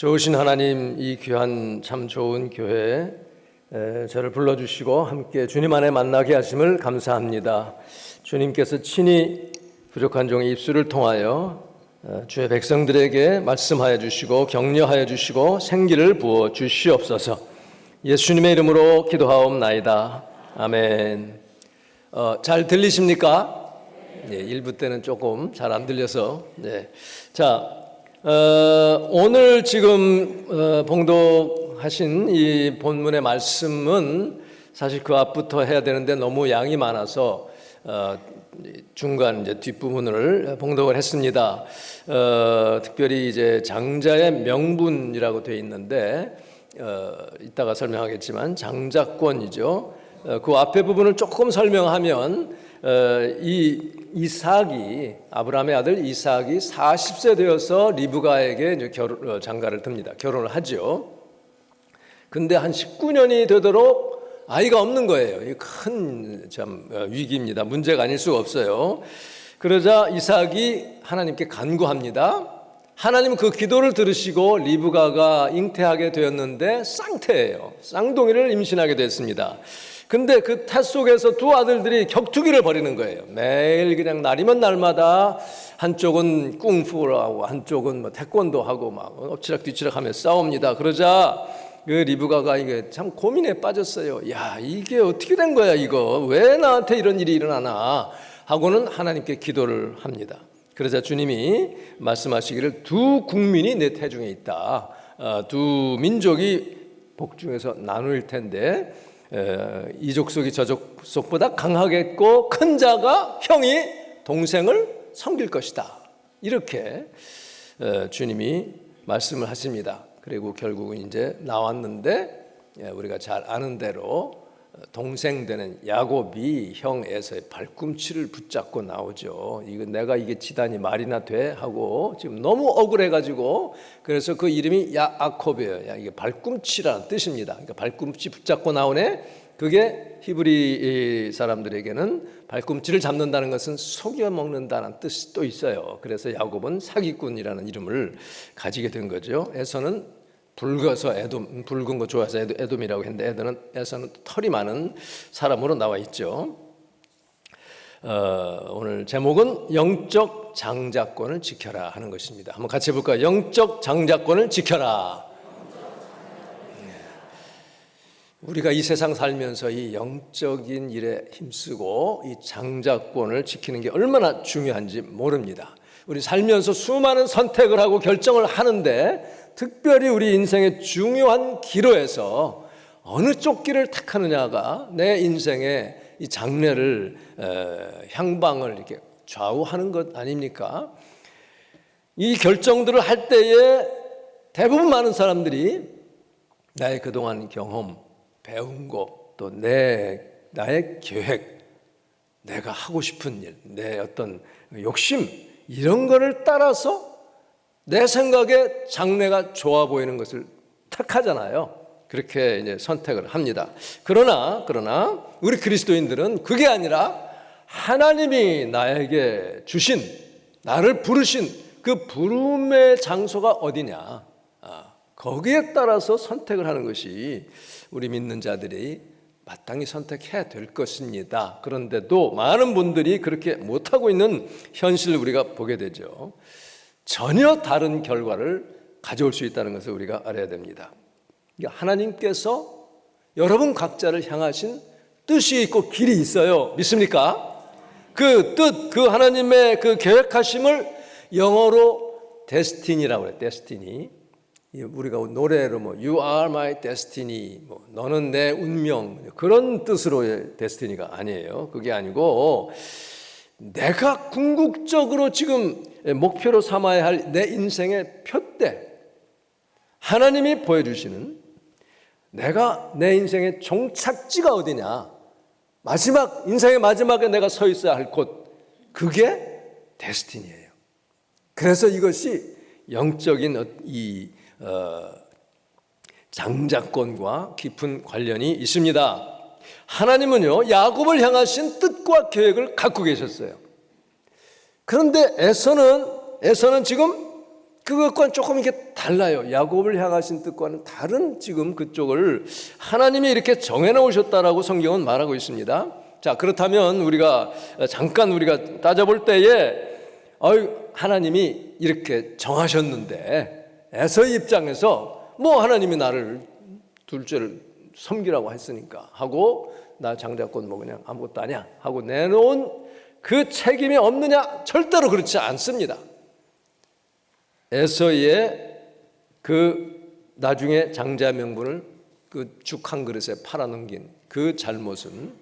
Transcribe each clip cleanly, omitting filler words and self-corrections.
좋으신 하나님, 이 귀한 참 좋은 교회에 저를 불러주시고 함께 주님 안에 만나게 하심을 감사합니다. 주님께서 친히 부족한 종의 입술을 통하여 주의 백성들에게 말씀하여 주시고 격려하여 주시고 생기를 부어 주시옵소서. 예수님의 이름으로 기도하옵나이다. 아멘. 잘 들리십니까? 네, 1부 때는 조금 잘 안 들려서. 네. 자, 오늘 지금 봉독하신 이 본문의 말씀은 사실 그 앞부터 해야 되는데 너무 양이 많아서 중간 이제 뒷부분을 봉독을 했습니다. 특별히 이제 장자의 명분이라고 되어 있는데 이따가 설명하겠지만 장자권이죠. 그 앞에 부분을 조금 설명하면 이 이삭이 아브라함의 아들 이삭이 40세 되어서 리브가에게 이제 장가를 듭니다. 결혼을 하죠. 근데 한 19년이 되도록 아이가 없는 거예요. 이 큰 참 위기입니다. 문제가 아닐 수가 없어요. 그러자 이삭이 하나님께 간구합니다. 하나님 그 기도를 들으시고 리브가가 잉태하게 되었는데 쌍태예요. 쌍둥이를 임신하게 됐습니다. 근데 그 태 속에서 두 아들들이 격투기를 벌이는 거예요. 매일 그냥 날이면 날마다 한쪽은 꿍푸를 하고 한쪽은 뭐 태권도 하고 막 엎치락뒤치락 하며 싸웁니다. 그러자 그 리브가가 이게 참 고민에 빠졌어요. 야, 이게 어떻게 된 거야 이거? 왜 나한테 이런 일이 일어나나? 하고는 하나님께 기도를 합니다. 그러자 주님이 말씀하시기를 두 국민이 내 태중에 있다. 두 민족이 복중에서 나눌 텐데 이 족속이 저 족속보다 강하겠고 큰 자가 형이 동생을 섬길 것이다. 이렇게 주님이 말씀을 하십니다. 그리고 결국은 이제 나왔는데 우리가 잘 아는 대로 동생 되는 야곱이 형 에서의 발꿈치를 붙잡고 나오죠. 이거 내가 이게 지단이 말이나 돼 하고 지금 너무 억울해가지고 그래서 그 이름이 야아콥이에요. 야, 이게 발꿈치라는 뜻입니다. 그러니까 발꿈치 붙잡고 나오네. 그게 히브리 사람들에게는 발꿈치를 잡는다는 것은 속여 먹는다는 뜻이 또 있어요. 그래서 야곱은 사기꾼이라는 이름을 가지게 된 거죠. 에서는 붉어서 에돔, 붉은 거 좋아해서 에돔이라고 했는데 에서는 털이 많은 사람으로 나와 있죠. 오늘 제목은 영적 장자권을 지켜라 하는 것입니다. 한번 같이 해볼까요? 영적 장자권을 지켜라. 우리가 이 세상 살면서 이 영적인 일에 힘쓰고 이 장자권을 지키는 게 얼마나 중요한지 모릅니다. 우리 살면서 수많은 선택을 하고 결정을 하는데 특별히 우리 인생의 중요한 기로에서 어느 쪽 길을 택하느냐가 내 인생의 이 장래를 향방을 이렇게 좌우하는 것 아닙니까? 이 결정들을 할 때에 대부분 많은 사람들이 나의 그동안 경험, 배운 거, 또 나의 계획, 내가 하고 싶은 일, 내 어떤 욕심 이런 거를 따라서 내 생각에 장래가 좋아 보이는 것을 택하잖아요. 그렇게 이제 선택을 합니다. 그러나 우리 그리스도인들은 그게 아니라 하나님이 나에게 주신 나를 부르신 그 부름의 장소가 어디냐? 거기에 따라서 선택을 하는 것이 우리 믿는 자들이 마땅히 선택해야 될 것입니다. 그런데도 많은 분들이 그렇게 못하고 있는 현실을 우리가 보게 되죠. 전혀 다른 결과를 가져올 수 있다는 것을 우리가 알아야 됩니다. 하나님께서 여러분 각자를 향하신 뜻이 있고 길이 있어요. 믿습니까? 그 뜻, 그 하나님의 그 계획하심을 영어로 데스티니라고 해요. 데스티니. 우리가 노래로 뭐 You are my destiny, 뭐 너는 내 운명 그런 뜻으로의 데스티니가 아니에요. 그게 아니고 내가 궁극적으로 지금 목표로 삼아야 할 내 인생의 표대 하나님이 보여주시는 내가 내 인생의 종착지가 어디냐 인생의 마지막에 내가 서 있어야 할 곳 그게 데스티니예요. 그래서 이것이 영적인 이 장자권과 깊은 관련이 있습니다. 하나님은요 야곱을 향하신 뜻과 계획을 갖고 계셨어요. 그런데 에서는 지금 그것과는 조금 이게 달라요. 야곱을 향하신 뜻과는 다른 지금 그쪽을 하나님이 이렇게 정해놓으셨다라고 성경은 말하고 있습니다. 자, 그렇다면 우리가 잠깐 우리가 따져볼 때에 하나님이 이렇게 정하셨는데 에서의 입장에서 뭐 하나님이 나를 둘째를 섬기라고 했으니까 하고 나 장자권 뭐 그냥 아무것도 아니야 하고 내놓은 그 책임이 없느냐? 절대로 그렇지 않습니다. 에서의 그 나중에 장자 명분을 그 죽 한 그릇에 팔아넘긴 그 잘못은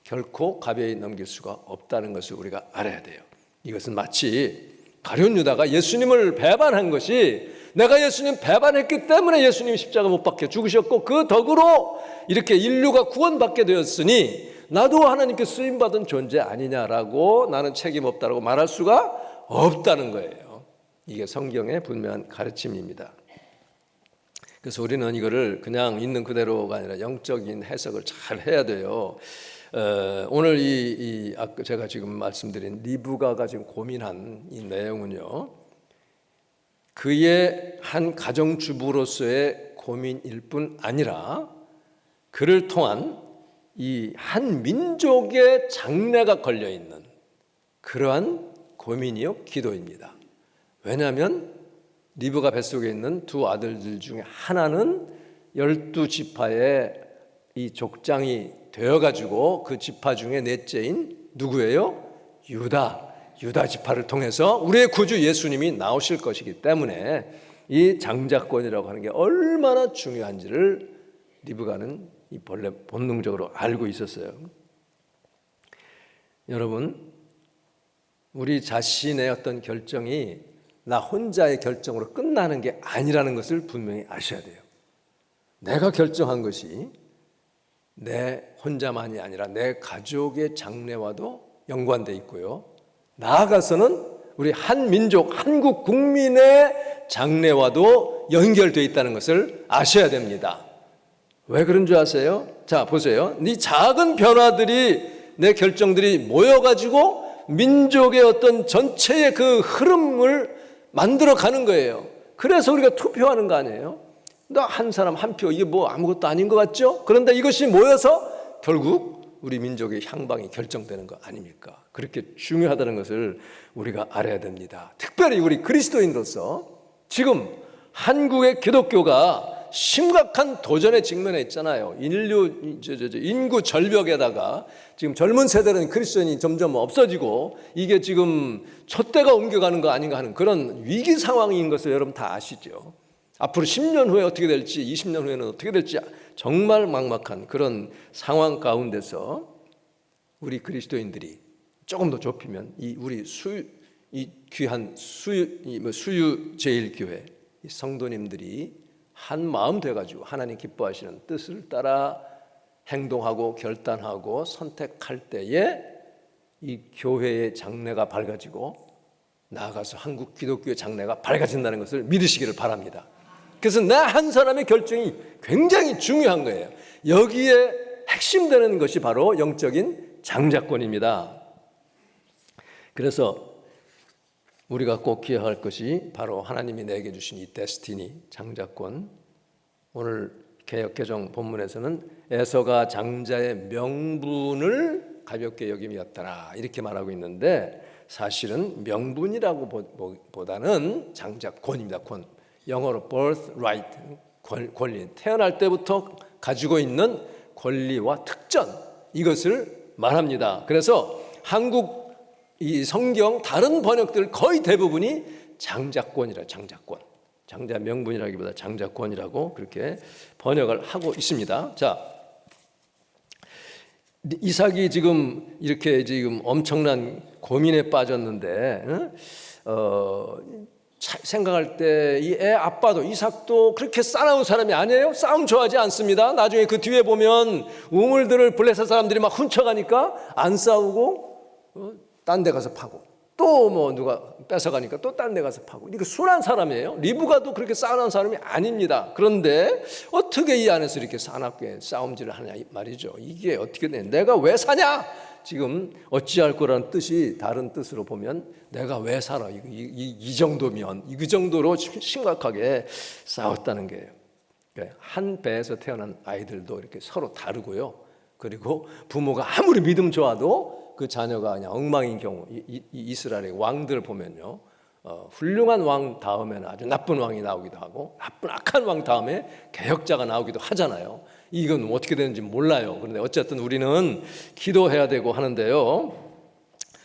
결코 가벼이 넘길 수가 없다는 것을 우리가 알아야 돼요. 이것은 마치 가룟 유다가 예수님을 배반한 것이 내가 예수님 배반했기 때문에 예수님이 십자가 못 박혀 죽으셨고 그 덕으로 이렇게 인류가 구원받게 되었으니 나도 하나님께 쓰임받은 존재 아니냐라고 나는 책임 없다라고 말할 수가 없다는 거예요. 이게 성경의 분명한 가르침입니다. 그래서 우리는 이거를 그냥 있는 그대로가 아니라 영적인 해석을 잘 해야 돼요. 오늘 아까 제가 지금 말씀드린 리브가가 지금 고민한 이 내용은요, 그의 한 가정주부로서의 고민일 뿐 아니라 그를 통한 이 한 민족의 장래가 걸려 있는 그러한 고민이요 기도입니다. 왜냐하면 리브가 뱃속에 있는 두 아들들 중에 하나는 12지파의 이 족장이 되어가지고 그 지파 중에 넷째인 누구예요? 유다 지파를 통해서 우리의 구주 예수님이 나오실 것이기 때문에 이 장자권이라고 하는 게 얼마나 중요한지를 리브가는 이 본래 본능적으로 알고 있었어요. 여러분, 우리 자신의 어떤 결정이 나 혼자의 결정으로 끝나는 게 아니라는 것을 분명히 아셔야 돼요. 내가 결정한 것이 내 혼자만이 아니라 내 가족의 장래와도 연관되어 있고요. 나아가서는 우리 한민족, 한국 국민의 장래와도 연결되어 있다는 것을 아셔야 됩니다. 왜 그런 줄 아세요? 자, 보세요. 이 작은 변화들이 내 결정들이 모여가지고 민족의 어떤 전체의 그 흐름을 만들어 가는 거예요. 그래서 우리가 투표하는 거 아니에요? 나 한 사람 한 표, 이게 뭐 아무것도 아닌 것 같죠? 그런데 이것이 모여서 결국 우리 민족의 향방이 결정되는 거 아닙니까? 그렇게 중요하다는 것을 우리가 알아야 됩니다. 특별히 우리 그리스도인으로서 지금 한국의 기독교가 심각한 도전에 직면해 있잖아요. 인구 절벽에다가 지금 젊은 세대는 그리스도인이 점점 없어지고 이게 지금 촛대가 옮겨가는 거 아닌가 하는 그런 위기 상황인 것을 여러분 다 아시죠. 앞으로 10년 후에 어떻게 될지 20년 후에는 어떻게 될지 정말 막막한 그런 상황 가운데서 우리 그리스도인들이 조금 더 좁히면 우리 귀한 수유 제일교회 성도님들이 한 마음 돼가지고 하나님 기뻐하시는 뜻을 따라 행동하고 결단하고 선택할 때에 이 교회의 장래가 밝아지고 나아가서 한국 기독교의 장래가 밝아진다는 것을 믿으시기를 바랍니다. 그래서 내 한 사람의 결정이 굉장히 중요한 거예요. 여기에 핵심되는 것이 바로 영적인 장자권입니다. 그래서 우리가 꼭 기억할 것이 바로 하나님이 내게 주신 이 데스티니, 장자권. 오늘 개역개정 본문에서는 에서가 장자의 명분을 가볍게 여김이었더라 이렇게 말하고 있는데 사실은 명분이라고 보다는 장자권입니다. 권. 영어로 birthright, 권리. 태어날 때부터 가지고 있는 권리와 특전, 이것을 말합니다. 그래서 한국 이 성경 다른 번역들 거의 대부분이 장자권이라 장자권, 장자 명분이라기보다 장자권이라고 그렇게 번역을 하고 있습니다. 자, 이삭이 지금 이렇게 지금 엄청난 고민에 빠졌는데, 생각할 때 이 애 아빠도 이삭도 그렇게 싸나운 사람이 아니에요. 싸움 좋아하지 않습니다. 나중에 그 뒤에 보면 우물들을 블레셋 사람들이 막 훔쳐가니까 안 싸우고 딴 데 가서 파고 또 뭐 누가 뺏어가니까 또 딴 데 가서 파고. 이거 순한 사람이에요. 리브가도 그렇게 싸운 사람이 아닙니다. 그런데 어떻게 이 안에서 이렇게 사납게 싸움질을 하냐 말이죠. 이게 어떻게 돼? 내가 왜 사냐? 지금 어찌할 거라는 뜻이 다른 뜻으로 보면 내가 왜 살아? 이 정도면 이 정도로 심각하게 싸웠다는 거예요. 한 배에서 태어난 아이들도 이렇게 서로 다르고요. 그리고 부모가 아무리 믿음 좋아도 그 자녀가 그냥 엉망인 경우, 이스라엘의 왕들 보면요, 훌륭한 왕 다음에는 아주 나쁜 왕이 나오기도 하고 나쁜 악한 왕 다음에 개혁자가 나오기도 하잖아요. 이건 어떻게 되는지 몰라요. 그런데 어쨌든 우리는 기도해야 되고 하는데요.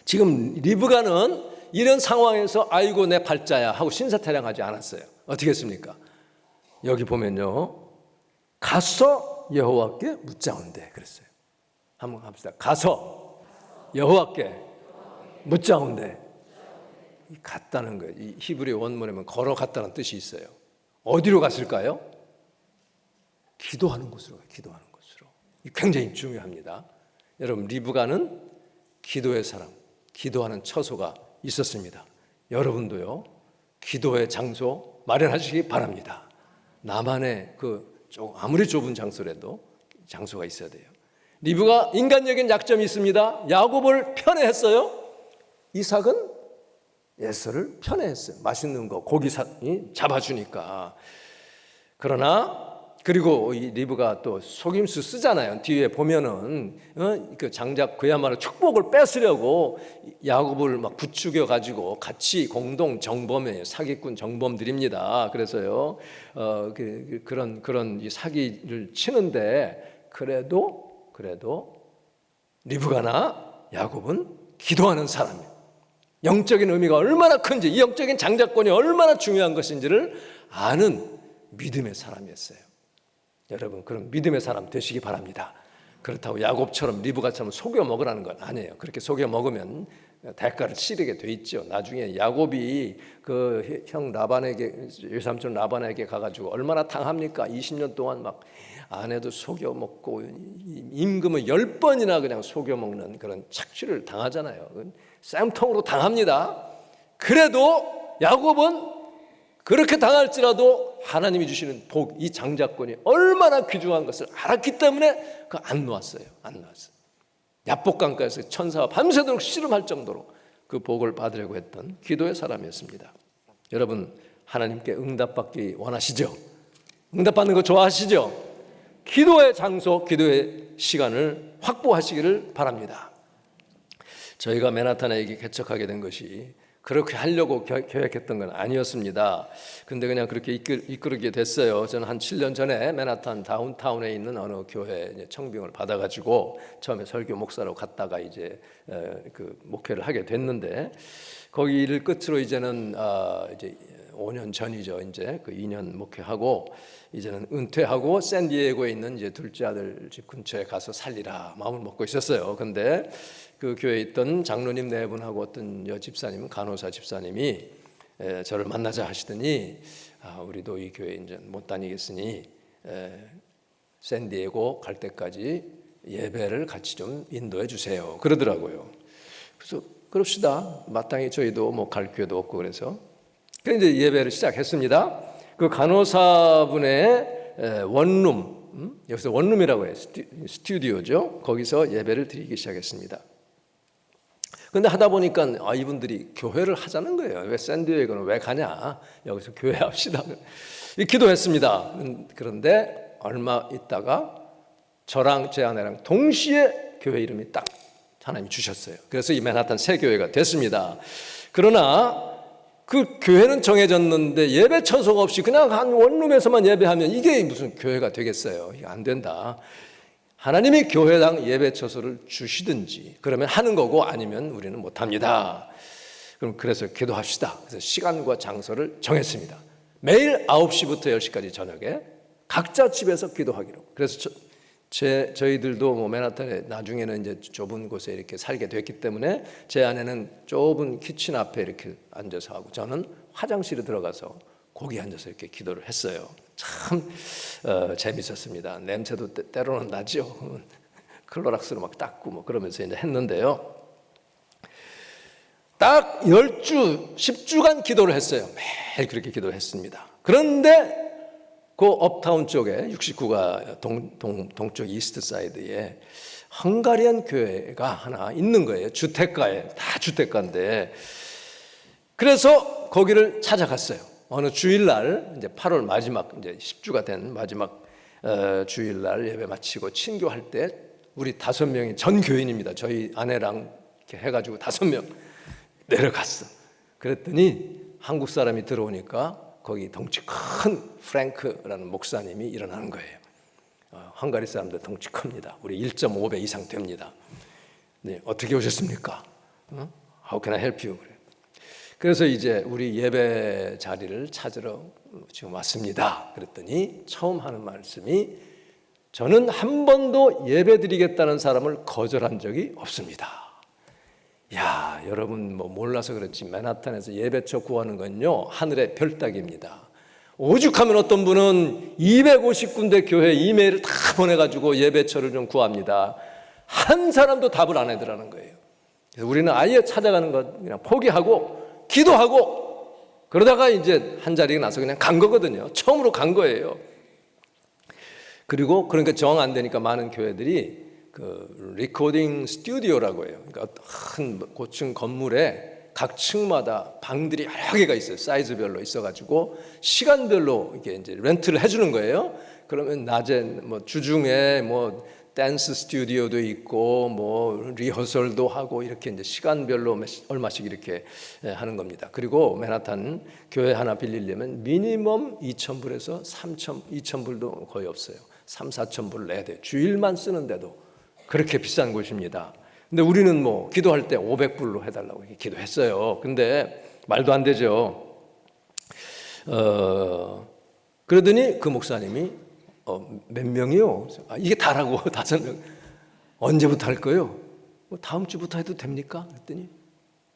지금 리브가는 이런 상황에서 아이고 내 발자야 하고 신사태량하지 않았어요. 어떻게 했습니까? 여기 보면요, 가서 여호와께 묻자온대 그랬어요. 한번 합시다. 가서 여호와께 묻자온대. 갔다는 거예요. 이 히브리 원문에 보면 걸어갔다는 뜻이 있어요. 어디로 갔을까요? 기도하는 곳으로 가요. 기도하는 곳으로. 이 굉장히 중요합니다. 여러분, 리브가는 기도의 사람, 기도하는 처소가 있었습니다. 여러분도요, 기도의 장소 마련하시기 바랍니다. 나만의 아무리 좁은 장소라도 장소가 있어야 돼요. 리브가 인간적인 약점이 있습니다. 야곱을 편애했어요. 이삭은 에서를 편애했어요. 맛있는 거 고기 잡아주니까. 그러나 그리고 이 리브가 또 속임수 쓰잖아요. 뒤에 보면은 그 장작 그야말로 축복을 뺏으려고 야곱을 막 부추겨 가지고 같이 공동 정범에 사기꾼 정범들입니다. 그래서요 그런 이 사기를 치는데 그래도 리브가나 야곱은 기도하는 사람이에요. 영적인 의미가 얼마나 큰지, 이 영적인 장자권이 얼마나 중요한 것인지를 아는 믿음의 사람이었어요. 여러분, 그런 믿음의 사람 되시기 바랍니다. 그렇다고 야곱처럼 리브가처럼 속여 먹으라는 건 아니에요. 그렇게 속여 먹으면 대가를 치르게 돼 있죠. 나중에 야곱이 그 형 라반에게, 외삼촌 라반에게 가가지고 얼마나 당합니까? 20년 동안 막 아내도 속여 먹고 임금을 10번이나 그냥 속여 먹는 그런 착취를 당하잖아요. 쌤통으로 당합니다. 그래도 야곱은 그렇게 당할지라도 하나님이 주시는 복, 이 장자권이 얼마나 귀중한 것을 알았기 때문에 안 놓았어요. 야복강가에서 천사와 밤새도록 씨름할 정도로 그 복을 받으려고 했던 기도의 사람이었습니다. 여러분, 하나님께 응답받기 원하시죠? 응답받는 거 좋아하시죠? 기도의 장소, 기도의 시간을 확보하시기를 바랍니다. 저희가 맨하탄에 개척하게 된 것이 그렇게 하려고 계획했던 건 아니었습니다. 근데 그냥 그렇게 이끌게 됐어요. 저는 한 7년 전에 맨하탄 다운타운에 있는 어느 교회 청빙을 받아가지고 처음에 설교 목사로 갔다가 이제 그 목회를 하게 됐는데, 거기를 끝으로 이제는 이제 5년 전이죠. 이제 그 2년 목회하고 이제는 은퇴하고 샌디에고에 있는 이제 둘째 아들 집 근처에 가서 살리라 마음을 먹고 있었어요. 근데 그 교회에 있던 장로님 네 분하고 어떤 집사님, 간호사 집사님이 저를 만나자 하시더니 우리도 이 교회 이제 못 다니겠으니 샌디에고 갈 때까지 예배를 같이 좀 인도해 주세요. 그러더라고요. 그래서 그럽시다. 마땅히 저희도 뭐 갈 교회도 없고 그래서 이제 예배를 시작했습니다. 그 간호사분의 원룸, 여기서 원룸이라고 해요. 스튜디오죠. 거기서 예배를 드리기 시작했습니다. 근데 하다 보니까 이분들이 교회를 하자는 거예요. 왜 샌디에고는 왜 가냐? 여기서 교회 합시다. 기도했습니다. 그런데 얼마 있다가 저랑 제 아내랑 동시에 교회 이름이 딱 하나님이 주셨어요. 그래서 이 맨하탄 새 교회가 됐습니다. 그러나 그 교회는 정해졌는데 예배 처소가 없이 그냥 한 원룸에서만 예배하면 이게 무슨 교회가 되겠어요? 이게 안 된다. 하나님이 교회당 예배 처소를 주시든지 그러면 하는 거고, 아니면 우리는 못합니다. 그럼 그래서 기도합시다. 그래서 시간과 장소를 정했습니다. 매일 9시부터 10시까지 저녁에 각자 집에서 기도하기로. 그래서 저희들도 뭐 맨하탄에 나중에는 이제 좁은 곳에 이렇게 살게 됐기 때문에 제 아내는 좁은 키친 앞에 이렇게 앉아서 하고, 저는 화장실에 들어가서 거기 앉아서 이렇게 기도를 했어요. 참 재밌었습니다. 냄새도 때로는 나죠. 클로락스로 막 닦고 뭐 그러면서 이제 했는데요. 딱 10주, 10주간 기도를 했어요. 매일 그렇게 기도했습니다. 그런데 그 업타운 쪽에 69가 동쪽 이스트 사이드에 헝가리안 교회가 하나 있는 거예요. 주택가에, 다 주택가인데. 그래서 거기를 찾아갔어요. 어느 주일날, 이제 8월 마지막, 이제 10주가 된 마지막 주일날 예배 마치고 친교할 때 우리 5명이 전 교인입니다. 저희 아내랑 이렇게 해가지고 5명 내려갔어. 그랬더니 한국 사람이 들어오니까 거기 덩치 큰 프랭크라는 목사님이 일어나는 거예요. 헝가리 사람들 덩치 큽니다. 우리 1.5배 이상 됩니다. 네, 어떻게 오셨습니까? How can I help you? 그래서 이제 우리 예배 자리를 찾으러 지금 왔습니다. 그랬더니 처음 하는 말씀이 저는 한 번도 예배 드리겠다는 사람을 거절한 적이 없습니다. 야, 여러분 뭐 몰라서 그렇지 맨하탄에서 예배처 구하는 건요 하늘의 별 따기입니다. 오죽하면 어떤 분은 250군데 교회 이메일을 다 보내가지고 예배처를 좀 구합니다. 한 사람도 답을 안 해더라는 거예요. 그래서 우리는 아예 찾아가는 것 그냥 포기하고 기도하고 그러다가 이제 한 자리가 나서 그냥 간 거거든요. 처음으로 간 거예요. 그리고 그러니까 정 안 되니까 많은 교회들이 그 리코딩 스튜디오라고 해요. 그러니까 큰 고층 건물에 각 층마다 방들이 여러 개가 있어요. 사이즈별로 있어가지고 시간별로 이게 이제 렌트를 해주는 거예요. 그러면 낮에 뭐 주중에 뭐 댄스 스튜디오도 있고 뭐 리허설도 하고 이렇게 이제 시간별로 얼마씩 이렇게 하는 겁니다. 그리고 맨하탄 교회 하나 빌리려면 미니멈 2,000불에서 2,000불도 거의 없어요. 3, 4,000불 내야 돼요. 주일만 쓰는데도 그렇게 비싼 곳입니다. 근데 우리는 뭐 기도할 때 500불로 해달라고 이렇게 기도했어요. 근데 말도 안 되죠. 그러더니 그 목사님이 몇 명이요? 이게 다라고 5명. 언제부터 할 거예요? 뭐 다음 주부터 해도 됩니까? 그랬더니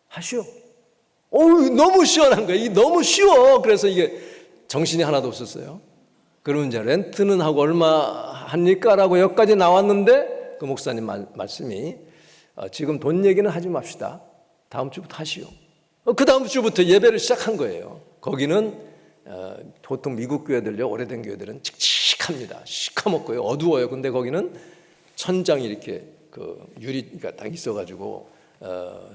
하시오. 너무 시원한 거예요. 이게 너무 쉬워. 그래서 이게 정신이 하나도 없었어요. 그러면 이제 렌트는 하고 얼마 합니까라고 여기까지 나왔는데 그 목사님 말씀이 지금 돈 얘기는 하지 맙시다. 다음 주부터 하시오. 그 다음 주부터 예배를 시작한 거예요. 거기는 보통 미국 교회들요, 오래된 교회들은 칙칙합니다. 시커멓고요, 어두워요. 근데 거기는 천장이 이렇게 그 유리가 딱 있어가지고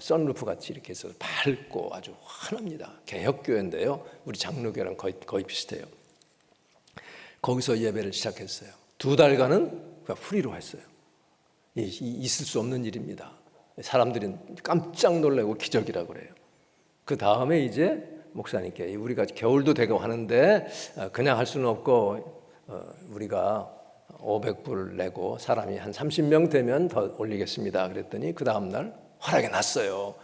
선루프 같이 이렇게 해서 밝고 아주 환합니다. 개혁교회인데요, 우리 장로교회랑 거의 비슷해요. 거기서 예배를 시작했어요. 2달간은 프리로 했어요. 있을 수 없는 일입니다. 사람들이 깜짝 놀라고 기적이라고 그래요. 그 다음에 이제 목사님께 우리가 겨울도 되고 하는데 그냥 할 수는 없고 우리가 500불 내고 사람이 한 30명 되면 더 올리겠습니다. 그랬더니 그 다음날 허락이 났어요.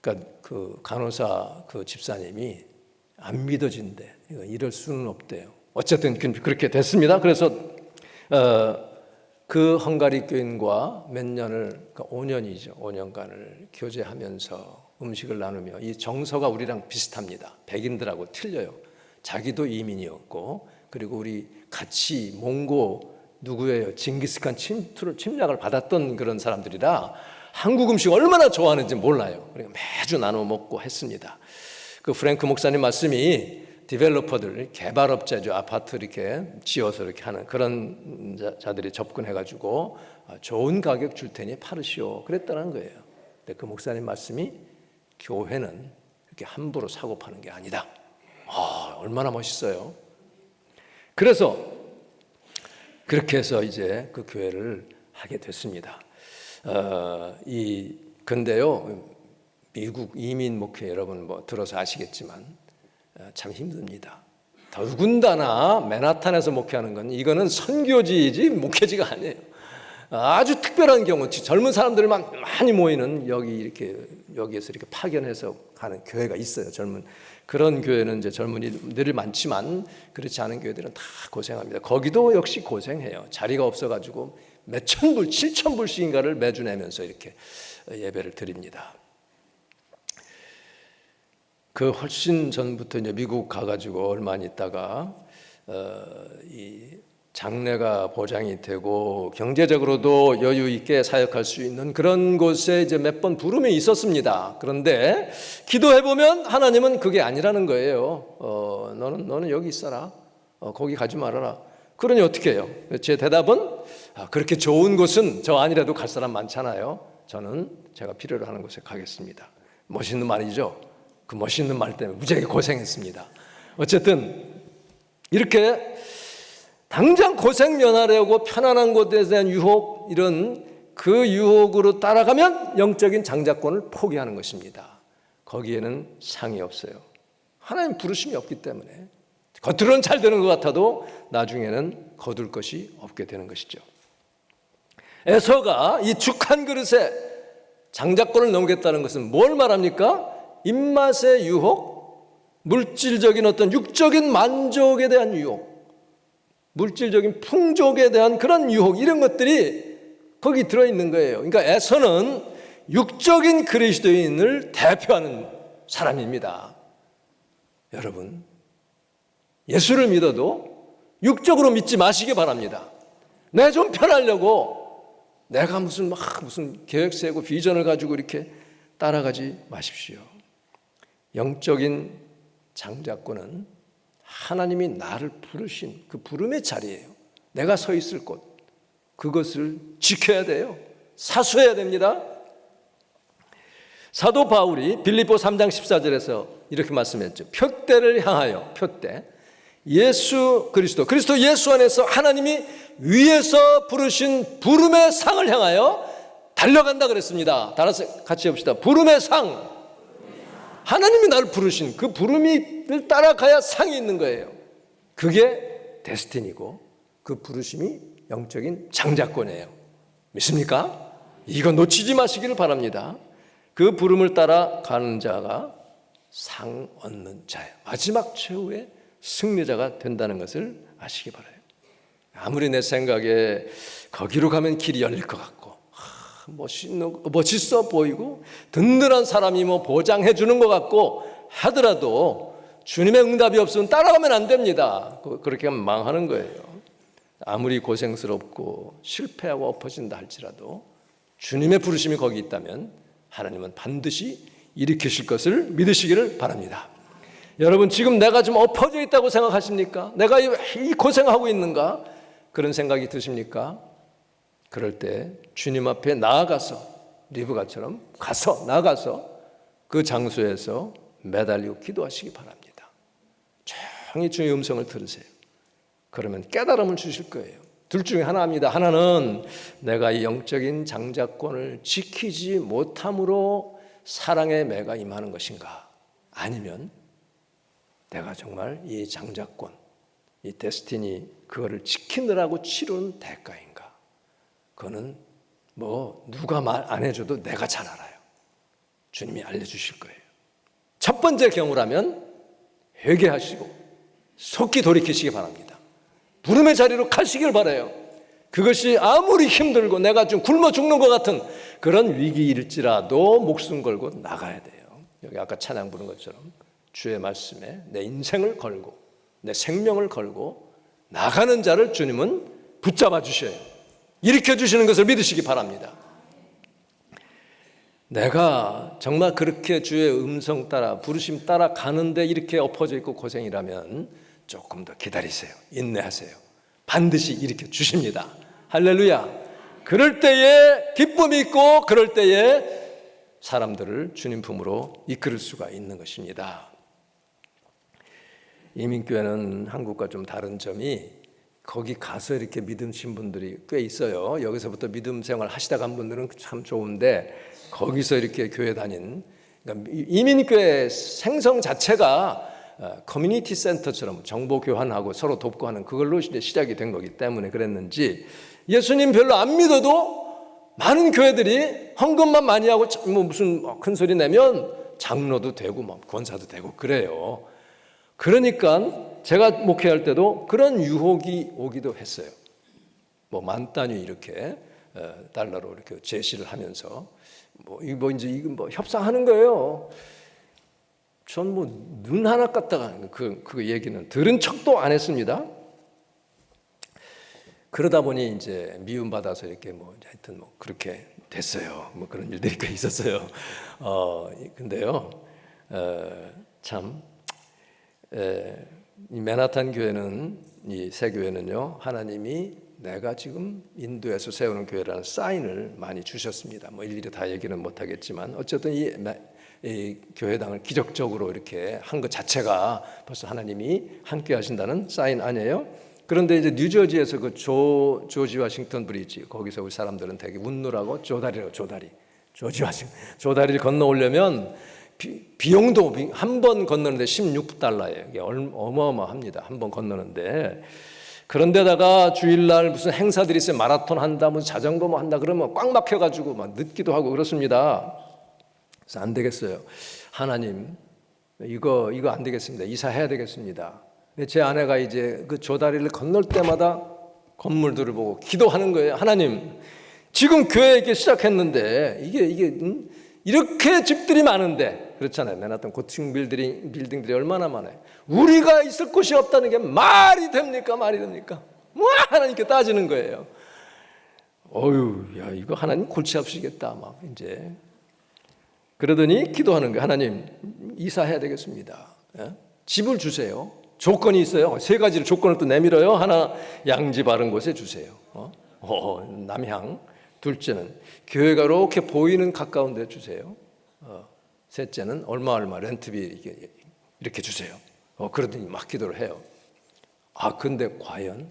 그러니까 그 간호사 그 집사님이 안 믿어진대. 이럴 수는 없대요. 어쨌든 그렇게 됐습니다. 그래서 그 헝가리 교인과 몇 년을, 그러니까 5년이죠. 5년간을 교제하면서 음식을 나누며 이 정서가 우리랑 비슷합니다. 백인들하고 틀려요. 자기도 이민이었고 그리고 우리 같이 몽고 누구예요? 징기스칸 침략을 받았던 그런 사람들이라 한국 음식 얼마나 좋아하는지 몰라요. 그러니까 매주 나눠 먹고 했습니다. 그 프랭크 목사님 말씀이 디벨로퍼들, 개발업자죠. 아파트 이렇게 지어서 이렇게 하는 그런 자들이 접근해가지고 좋은 가격 줄 테니 팔으시오. 그랬다는 거예요. 근데 그 목사님 말씀이 교회는 이렇게 함부로 사고 파는 게 아니다. 얼마나 멋있어요. 그래서 그렇게 해서 이제 그 교회를 하게 됐습니다. 근데요, 미국 이민 목회 여러분 뭐 들어서 아시겠지만 참 힘듭니다. 더군다나 맨하탄에서 목회하는 건 이거는 선교지이지 목회지가 아니에요. 아주 특별한 경우 젊은 사람들만 많이 모이는 여기에서 이렇게 파견해서 가는 교회가 있어요. 젊은 그런 교회는 이제 젊은이들이 많지만 그렇지 않은 교회들은 다 고생합니다. 거기도 역시 고생해요. 자리가 없어가지고 몇천 불, 7,000불씩인가를 매주 내면서 이렇게 예배를 드립니다. 그 훨씬 전부터 이제 미국 가가지고 얼마 안 있다가 이 장래가 보장이 되고 경제적으로도 여유 있게 사역할 수 있는 그런 곳에 이제 몇 번 부름이 있었습니다. 그런데 기도해 보면 하나님은 그게 아니라는 거예요. 너는 여기 있어라. 거기 가지 말아라. 그러니 어떻게 해요? 제 대답은 그렇게 좋은 곳은 저 아니라도 갈 사람 많잖아요. 저는 제가 필요로 하는 곳에 가겠습니다. 멋있는 말이죠. 그 멋있는 말 때문에 무지하게 고생했습니다. 어쨌든 이렇게 당장 고생 면하려고 편안한 곳에 대한 유혹, 이런 그 유혹으로 따라가면 영적인 장자권을 포기하는 것입니다. 거기에는 상이 없어요. 하나님 부르심이 없기 때문에 겉으로는 잘 되는 것 같아도 나중에는 거둘 것이 없게 되는 것이죠. 에서가 이 죽 한 그릇에 장자권을 넘겼다는 것은 뭘 말합니까? 입맛의 유혹, 물질적인 어떤 육적인 만족에 대한 유혹, 물질적인 풍족에 대한 그런 유혹, 이런 것들이 거기 들어있는 거예요. 그러니까 에서는 육적인 그리스도인을 대표하는 사람입니다. 여러분, 예수를 믿어도 육적으로 믿지 마시기 바랍니다. 내 좀 편하려고 내가 무슨 계획 세우고 비전을 가지고 이렇게 따라가지 마십시오. 영적인 장자권은 하나님이 나를 부르신 그 부름의 자리예요. 내가 서 있을 곳, 그것을 지켜야 돼요. 사수해야 됩니다. 사도 바울이 빌립보 3장 14절에서 이렇게 말씀했죠. 표대를 향하여, 표대, 예수 그리스도 예수 안에서 하나님이 위에서 부르신 부름의 상을 향하여 달려간다 그랬습니다. 따라서 같이 해봅시다. 부름의 상. 하나님이 나를 부르신 그 부름을 따라가야 상이 있는 거예요. 그게 데스티니고 그 부르심이 영적인 장자권이에요. 믿습니까? 이거 놓치지 마시기를 바랍니다. 그 부름을 따라가는 자가 상 얻는 자예요. 마지막 최후의 승리자가 된다는 것을 아시기 바라요. 아무리 내 생각에 거기로 가면 길이 열릴 것 같고 멋있어 보이고 든든한 사람이 보장해 주는 것 같고 하더라도 주님의 응답이 없으면 따라가면 안 됩니다. 그렇게 하면 망하는 거예요. 아무리 고생스럽고 실패하고 엎어진다 할지라도 주님의 부르심이 거기 있다면 하나님은 반드시 일으키실 것을 믿으시기를 바랍니다. 여러분, 지금 내가 좀 엎어져 있다고 생각하십니까? 내가 이 고생하고 있는가? 그런 생각이 드십니까? 그럴 때 주님 앞에 나아가서, 리브가처럼 나가서 그 장소에서 매달리고 기도하시기 바랍니다. 조용히 주의 음성을 들으세요. 그러면 깨달음을 주실 거예요. 둘 중에 하나입니다. 하나는 내가 이 영적인 장자권을 지키지 못함으로 사랑의 매가 임하는 것인가? 아니면 내가 정말 이 장자권, 이 데스티니, 그거를 지키느라고 치르는 대가인가? 그거는 누가 말 안 해줘도 내가 잘 알아요. 주님이 알려주실 거예요. 첫 번째 경우라면 회개하시고 속히 돌이키시기 바랍니다. 부름의 자리로 가시길 바라요. 그것이 아무리 힘들고 내가 좀 굶어 죽는 것 같은 그런 위기일지라도 목숨 걸고 나가야 돼요. 여기 아까 찬양 부른 것처럼 주의 말씀에 내 인생을 걸고 내 생명을 걸고 나가는 자를 주님은 붙잡아 주셔요. 일으켜 주시는 것을 믿으시기 바랍니다. 내가 정말 그렇게 주의 음성 따라 부르심 따라 가는데 이렇게 엎어져 있고 고생이라면 조금 더 기다리세요. 인내하세요. 반드시 일으켜 주십니다. 할렐루야. 그럴 때에 기쁨이 있고 그럴 때에 사람들을 주님 품으로 이끌 수가 있는 것입니다. 이민교회는 한국과 좀 다른 점이 거기 가서 이렇게 믿으신 분들이 꽤 있어요. 여기서부터 믿음 생활 하시다 간 분들은 참 좋은데 거기서 이렇게 교회 다닌, 그러니까 이민교회 생성 자체가 커뮤니티 센터처럼 정보 교환하고 서로 돕고 하는 그걸로 시작이 된 거기 때문에 그랬는지 예수님 별로 안 믿어도 많은 교회들이 헌금만 많이 하고 무슨 큰 소리 내면 장로도 되고 권사도 되고 그래요. 그러니까 제가 목회할 때도 그런 유혹이 오기도 했어요. 만 단위 이렇게 달러로 이렇게 제시를 하면서 이거 협상하는 거예요. 전 눈 하나 깠다가 그 얘기는 들은 척도 안 했습니다. 그러다 보니 이제 미움받아서 이렇게 뭐 하여튼 뭐 그렇게 됐어요. 뭐 그런 일들이 꽤 있었어요. 근데요, 참, 이 맨하탄 교회는, 이 새 교회는요, 하나님이 내가 지금 인도에서 세우는 교회라는 사인을 많이 주셨습니다. 뭐 일일이 다 얘기는 못하겠지만 어쨌든 이 교회당을 기적적으로 이렇게 한 것 자체가 벌써 하나님이 함께 하신다는 사인 아니에요? 그런데 이제 뉴저지에서 그 조지 워싱턴 브리지, 거기서 우리 사람들은 되게 웃느라고 조다리라고, 조지 워싱턴 조다리를 건너오려면 비용도 한 번 건너는데 $16예요. 이게 어마어마합니다. 한 번 건너는데. 그런데다가 주일날 무슨 행사들이 있어요. 마라톤 한다, 무슨 자전거 뭐 한다 그러면 꽉 막혀가지고 막 늦기도 하고 그렇습니다. 그래서 안 되겠어요. 하나님, 이거 안 되겠습니다. 이사해야 되겠습니다. 제 아내가 이제 그 조다리를 건널 때마다 건물들을 보고 기도하는 거예요. 하나님, 지금 교회 이렇게 시작했는데 이게 이렇게 집들이 많은데, 그렇잖아요. 맨하탄 고층 빌딩들이 얼마나 많아요. 우리가 있을 곳이 없다는 게 말이 됩니까? 뭐 하나님께 따지는 거예요. 야, 이거 하나님 골치 아프시겠다. 막 이제 그러더니 기도하는 거예요. 하나님, 이사해야 되겠습니다. 집을 주세요. 조건이 있어요. 세 가지를 조건을 또 내밀어요. 하나, 양지 바른 곳에 주세요. 남향. 둘째는 교회가 이렇게 보이는 가까운 데 주세요. 셋째는 얼마 렌트비 이렇게 주세요. 그러더니 막 기도를 해요. 근데 과연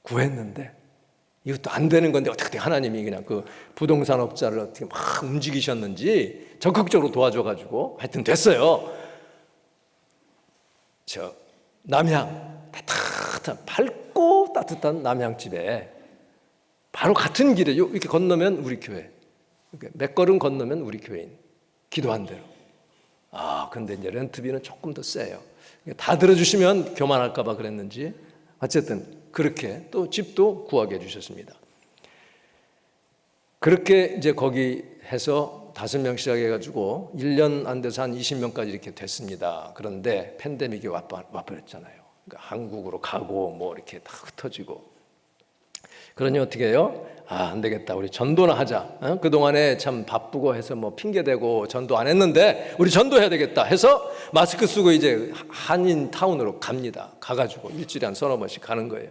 구했는데 이것도 안 되는 건데 어떻게 하나님이 그냥 그 부동산 업자를 어떻게 막 움직이셨는지 적극적으로 도와줘가지고 하여튼 됐어요. 저 남향, 따뜻한 밝고 따뜻한 남향집에 바로 같은 길에 이렇게 건너면 우리 교회, 몇 걸음 건너면 우리 교회인, 기도한 대로. 근데 이제 렌트비는 조금 더 세요. 다 들어주시면 교만할까봐 그랬는지 어쨌든 그렇게 또 집도 구하게 해주셨습니다. 그렇게 이제 거기 해서 5명 시작해가지고 1년 안 돼서 한 20명까지 이렇게 됐습니다. 그런데 팬데믹이 와버렸잖아요. 그러니까 한국으로 가고 뭐 이렇게 다 흩어지고. 그러니 어떻게 해요? 안 되겠다. 우리 전도나 하자. 그동안에 참 바쁘고 해서 뭐 핑계대고 전도 안 했는데 우리 전도해야 되겠다 해서 마스크 쓰고 이제 한인 타운으로 갑니다. 가가지고 일주일에 한 서너 번씩 가는 거예요.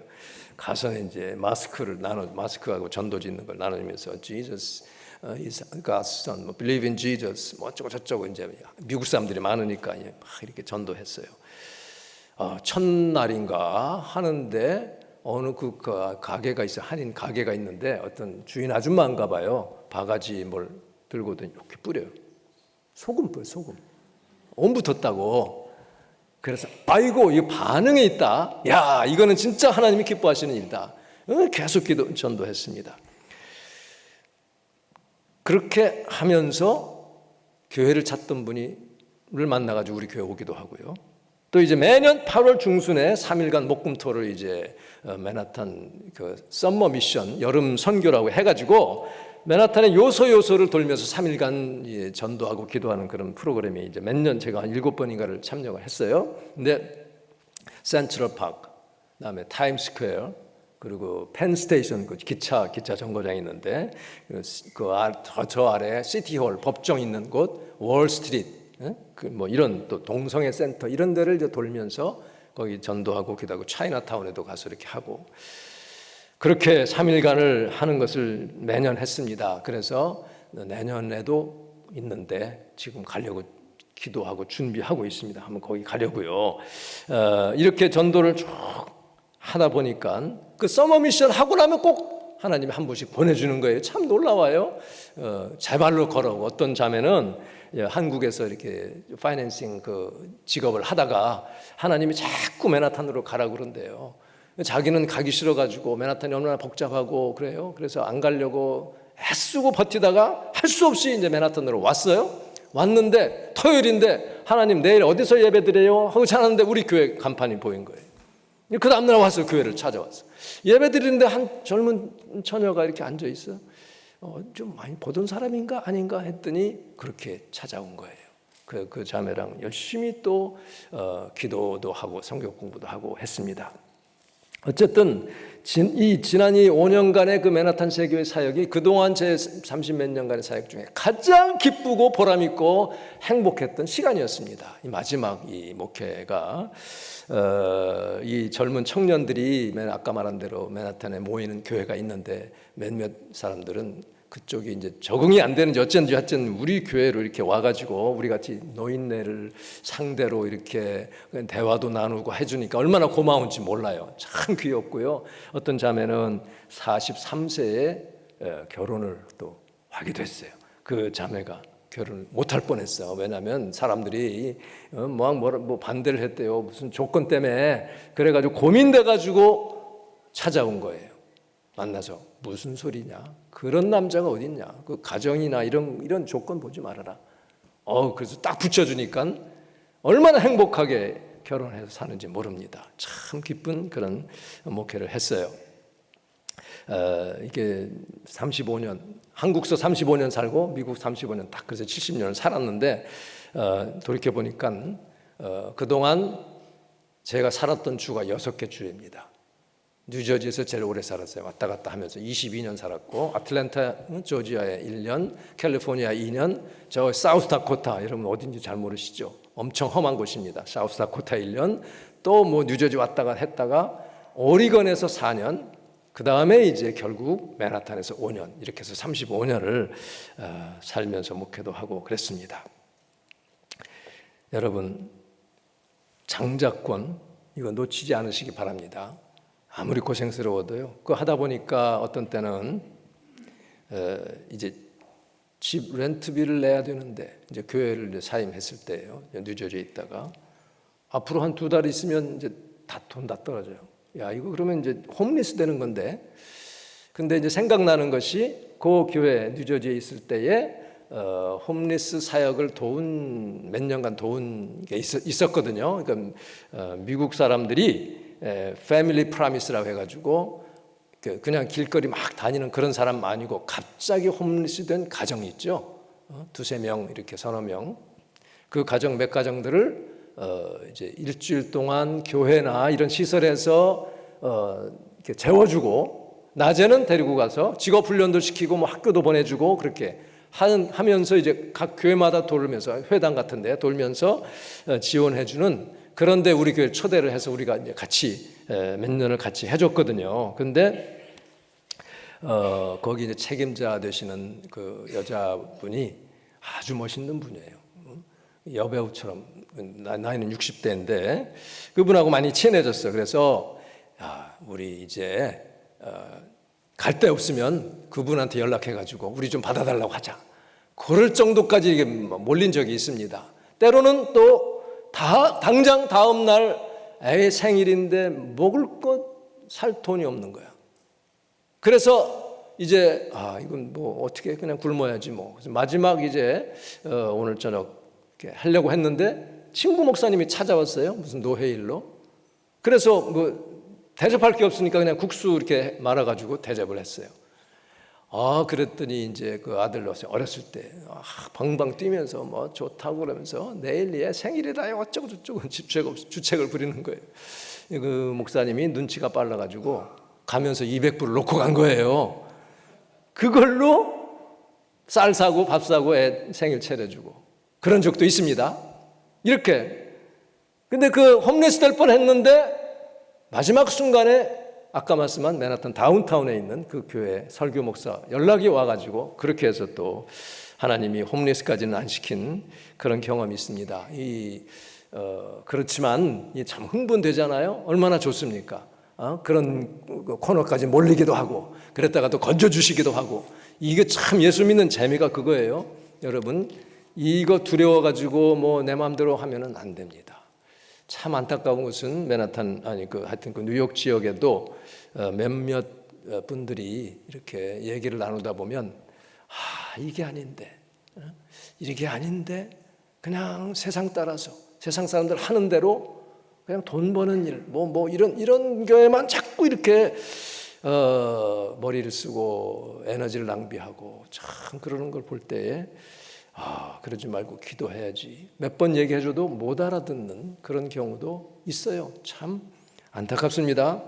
가서 이제 마스크하고 전도 짓는 걸 나누면서 Jesus is God's son, 뭐 believe in Jesus, 뭐 어쩌고 저쩌고 이제 미국 사람들이 많으니까 막 이렇게 전도했어요. 첫날인가 하는데 어느 그 가게가 있어요. 한인 가게가 있는데 어떤 주인 아줌마인가 봐요. 바가지 뭘 들고 이렇게 뿌려요. 소금 뿌려요. 소금. 온 붙었다고. 그래서 아이고 이거 반응이 있다. 야, 이거는 진짜 하나님이 기뻐하시는 일이다. 계속 전도했습니다. 그렇게 하면서 교회를 찾던 분을 만나가지고 우리 교회 오기도 하고요. 또 이제 매년 8월 중순에 3일간 목금토를 이제 맨하탄 그 썸머 미션 여름 선교라고 해가지고 맨하탄의 요소를 돌면서 3일간 전도하고 기도하는 그런 프로그램이 이제 몇 년 제가 한 7번인가를 참여를 했어요. 근데 센트럴 파크, 그다음에 타임스퀘어, 그리고 펜스테이션 그 기차 정거장이 있는데 저 아래 시티홀 법정 있는 곳, 월스트리트, 뭐 이런 또 동성애 센터 이런 데를 이제 돌면서 거기 전도하고 기도하고 차이나타운에도 가서 이렇게 하고 그렇게 3일간을 하는 것을 매년 했습니다. 그래서 내년에도 있는데 지금 가려고 기도하고 준비하고 있습니다. 한번 거기 가려고요. 이렇게 전도를 쭉 하다 보니까 그 서머 미션 하고 나면 꼭 하나님이 한 분씩 보내주는 거예요. 참 놀라워요. 제발로 걸어오고 어떤 자매는 한국에서 이렇게 파이낸싱 그 직업을 하다가 하나님이 자꾸 맨하탄으로 가라 그런대요. 자기는 가기 싫어가지고 맨하탄이 얼마나 복잡하고 그래요. 그래서 안 가려고 애쓰고 버티다가 할 수 없이 이제 맨하탄으로 왔어요. 왔는데 토요일인데 하나님 내일 어디서 예배드려요? 하고 찾았는데 우리 교회 간판이 보인 거예요. 그 다음날 와서 교회를 찾아왔어. 예배 드리는데 한 젊은 처녀가 이렇게 앉아 있어. 좀 많이 보던 사람인가 아닌가 했더니 그렇게 찾아온 거예요. 그 자매랑 열심히 또 기도도 하고 성경 공부도 하고 했습니다. 어쨌든 지난 이 5년간의 그 맨하탄 세교회 사역이 그동안 제 30몇 년간의 사역 중에 가장 기쁘고 보람있고 행복했던 시간이었습니다. 이 마지막 이 목회가 이 젊은 청년들이 아까 말한 대로 맨하탄에 모이는 교회가 있는데 몇몇 사람들은 그쪽이 이제 적응이 안 되는지 어쩐지 하여튼 우리 교회로 이렇게 와가지고 우리 같이 노인네를 상대로 이렇게 대화도 나누고 해주니까 얼마나 고마운지 몰라요. 참 귀엽고요. 어떤 자매는 43세에 결혼을 또 하게 됐어요. 그 자매가 결혼을 못할 뻔했어. 왜냐하면 사람들이 뭐 반대를 했대요. 무슨 조건 때문에. 그래가지고 고민돼가지고 찾아온 거예요. 만나서 무슨 소리냐? 그런 남자가 어딨냐? 그 가정이나 이런 조건 보지 말아라. 그래서 딱 붙여주니까 얼마나 행복하게 결혼해서 사는지 모릅니다. 참 기쁜 그런 목회를 했어요. 이게 35년, 한국서 35년 살고 미국 35년 딱 그래서 70년을 살았는데 돌이켜 보니까 그동안 제가 살았던 주가 6개 주입니다. 뉴저지에서 제일 오래 살았어요. 왔다 갔다 하면서 22년 살았고 아틀랜타 조지아에 1년, 캘리포니아 2년, 저 사우스다코타 여러분 어딘지 잘 모르시죠? 엄청 험한 곳입니다. 사우스다코타 1년, 또 뭐 뉴저지 왔다가 했다가 오리건에서 4년, 그 다음에 이제 결국 맨하탄에서 5년 이렇게 해서 35년을 살면서 목회도 하고 그랬습니다. 여러분 장자권 이거 놓치지 않으시기 바랍니다. 아무리 고생스러워도요. 그거 하다 보니까 어떤 때는 이제 집 렌트비를 내야 되는데 이제 교회를 이제 사임했을 때예요. 뉴저지에 있다가 앞으로 한 2달 있으면 이제 돈 다 떨어져요. 야 이거 그러면 이제 홈리스 되는 건데. 근데 이제 생각나는 것이 그 교회 뉴저지에 있을 때에 홈리스 사역을 도운 몇 년간 도운 게 있었거든요. 그러니까 미국 사람들이 패밀리 프라미스라고 해가지고 그냥 길거리 막 다니는 그런 사람 아니고 갑자기 홈리스 된 가정이 있죠. 2-3명 이렇게 서너 명. 그 가정 몇 가정들을 이제 일주일 동안 교회나 이런 시설에서 이렇게 재워주고 낮에는 데리고 가서 직업 훈련도 시키고 뭐 학교도 보내주고 그렇게 하면서 이제 각 교회마다 돌면서 회당 같은데 돌면서 지원해주는. 그런데 우리 교회 초대를 해서 우리가 이제 같이 몇 년을 같이 해줬거든요. 근데 거기 이제 책임자 되시는 그 여자분이 아주 멋있는 분이에요. 여배우처럼 나이는 60대인데 그분하고 많이 친해졌어. 그래서 우리 이제 갈 데 없으면 그분한테 연락해가지고 우리 좀 받아달라고 하자. 그럴 정도까지 이게 몰린 적이 있습니다. 때로는 또 당장 다음 날 애 생일인데 먹을 것 살 돈이 없는 거야. 그래서 이제 이건 뭐 어떻게 그냥 굶어야지 뭐. 그래서 마지막 이제 오늘 저녁 하려고 했는데 친구 목사님이 찾아왔어요. 무슨 노회일로. 그래서 뭐 대접할 게 없으니까 그냥 국수 이렇게 말아가지고 대접을 했어요. 그랬더니 이제 그 아들 어렸을 때 방방 뛰면서 뭐 좋다고 그러면서 내일 얘 생일이다 어쩌고 저쩌고 주책을 부리는 거예요. 그 목사님이 눈치가 빨라가지고 가면서 200불을 놓고 간 거예요. 그걸로 쌀 사고 밥 사고 애 생일 차려주고 그런 적도 있습니다. 이렇게. 근데 그 홈리스 될 뻔했는데 마지막 순간에 아까 말씀한 맨하탄 다운타운에 있는 그 교회 설교 목사 연락이 와가지고 그렇게 해서 또 하나님이 홈리스까지는 안 시킨 그런 경험이 있습니다. 그렇지만 참 흥분되잖아요. 얼마나 좋습니까? 그런 코너까지 몰리기도 하고 그랬다가 또 건져주시기도 하고 이게 참 예수 믿는 재미가 그거예요. 여러분 이거 두려워가지고 뭐 내 마음대로 하면은 안 됩니다. 참 안타까운 것은 맨하탄 하여튼 그 뉴욕 지역에도 몇몇 분들이 이렇게 얘기를 나누다 보면 이게 아닌데 그냥 세상 따라서 세상 사람들 하는 대로 그냥 돈 버는 일 뭐 이런 교회만 자꾸 이렇게 머리를 쓰고 에너지를 낭비하고 참 그러는 걸 볼 때에 그러지 말고 기도해야지. 몇 번 얘기해줘도 못 알아듣는 그런 경우도 있어요. 참 안타깝습니다.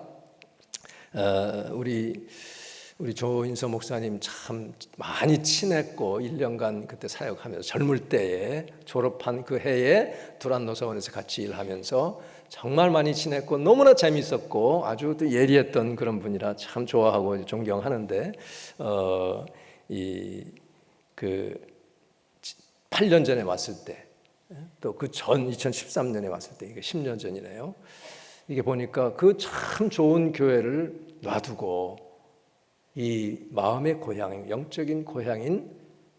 우리 조인서 목사님 참 많이 친했고 1년간 그때 사역하면서 젊을 때에 졸업한 그 해에 두란노사원에서 같이 일하면서 정말 많이 친했고 너무나 재밌었고 아주 또 예리했던 그런 분이라 참 좋아하고 존경하는데 그 8년 전에 왔을 때 또 그 전 2013년에 왔을 때 이게 10년 전이네요. 이게 보니까 그 참 좋은 교회를 놔두고 이 마음의 고향, 영적인 고향인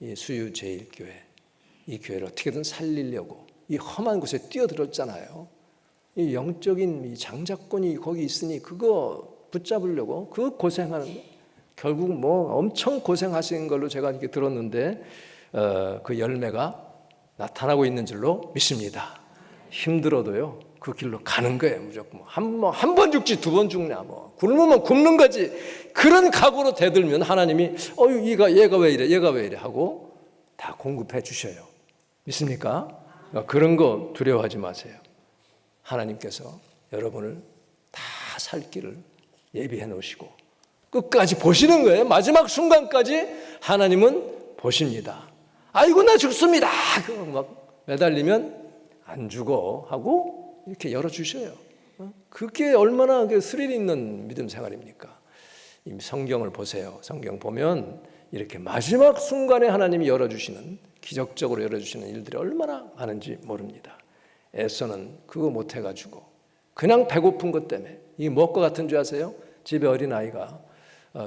이 수유제일교회, 이 교회를 어떻게든 살리려고 이 험한 곳에 뛰어들었잖아요. 이 영적인 이 장자권이 거기 있으니 그거 붙잡으려고 그 고생하는 거. 결국 뭐 엄청 고생하신 걸로 제가 이렇게 들었는데 그 열매가 나타나고 있는 줄로 믿습니다. 힘들어도요 그 길로 가는 거예요. 무조건 한 번 죽지 두 번 죽냐, 뭐 굶으면 굶는 거지. 그런 각오로 대들면 하나님이 얘가 왜 이래 하고 다 공급해 주셔요. 믿습니까? 그런 거 두려워하지 마세요. 하나님께서 여러분을 다 살 길을 예비해 놓으시고 끝까지 보시는 거예요. 마지막 순간까지 하나님은 보십니다. 아이고 나 죽습니다. 막 매달리면 안 죽어 하고 이렇게 열어주셔요. 그게 얼마나 스릴 있는 믿음 생활입니까? 이 성경을 보세요. 성경 보면 이렇게 마지막 순간에 하나님이 열어주시는, 기적적으로 열어주시는 일들이 얼마나 많은지 모릅니다. 에서는 그거 못해가지고 그냥 배고픈 것 때문에 이게 무엇과 같은 줄 아세요? 집에 어린아이가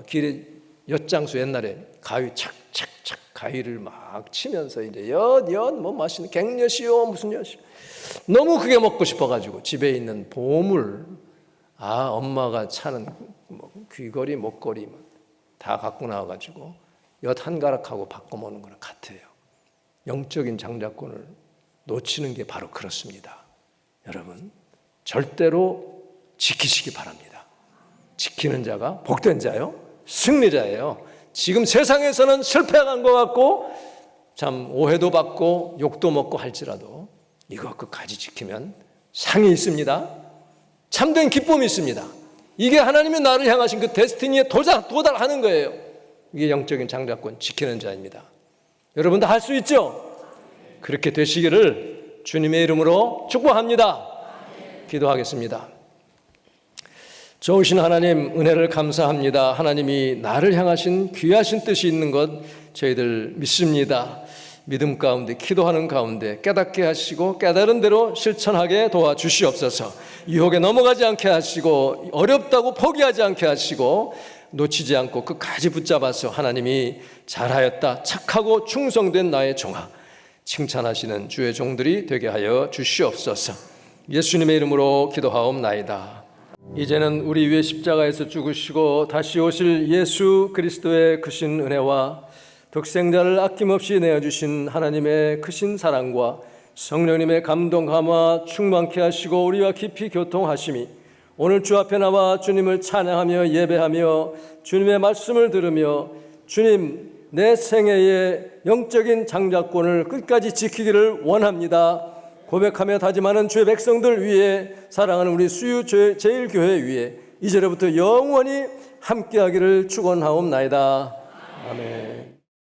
길에 엿장수 옛날에 가위 착착착 가위를 막 치면서 이제 뭐 맛있는 갱엿이요 무슨 엿이요 너무 그게 먹고 싶어가지고 집에 있는 보물 엄마가 차는 뭐 귀걸이 목걸이 다 갖고 나와가지고 엿 한 가락하고 바꿔 먹는 거랑 같아요. 영적인 장자권을 놓치는 게 바로 그렇습니다. 여러분 절대로 지키시기 바랍니다. 지키는 자가 복된 자요 승리자예요. 지금 세상에서는 실패한 것 같고 참 오해도 받고 욕도 먹고 할지라도 이거 끝까지 지키면 상이 있습니다. 참된 기쁨이 있습니다. 이게 하나님이 나를 향하신 그 데스티니에 도달하는 거예요. 이게 영적인 장자권 지키는 자입니다. 여러분도 할 수 있죠? 그렇게 되시기를 주님의 이름으로 축복합니다. 기도하겠습니다. 좋으신 하나님 은혜를 감사합니다. 하나님이 나를 향하신 귀하신 뜻이 있는 것 저희들 믿습니다. 믿음 가운데 기도하는 가운데 깨닫게 하시고 깨달은 대로 실천하게 도와주시옵소서. 유혹에 넘어가지 않게 하시고 어렵다고 포기하지 않게 하시고 놓치지 않고 끝까지 붙잡아서 하나님이 잘하였다 착하고 충성된 나의 종아 칭찬하시는 주의 종들이 되게 하여 주시옵소서. 예수님의 이름으로 기도하옵나이다. 이제는 우리 위에 십자가에서 죽으시고 다시 오실 예수 그리스도의 크신 은혜와 독생자를 아낌없이 내어주신 하나님의 크신 사랑과 성령님의 감동 감화 충만케 하시고 우리와 깊이 교통하심이 오늘 주 앞에 나와 주님을 찬양하며 예배하며 주님의 말씀을 들으며 주님 내 생애의 영적인 장자권을 끝까지 지키기를 원합니다. 고백하며 다짐하는 주의 백성들 위해 사랑하는 우리 수유 제일교회 위에 이제로부터 영원히 함께하기를 축원하옵나이다. 아멘.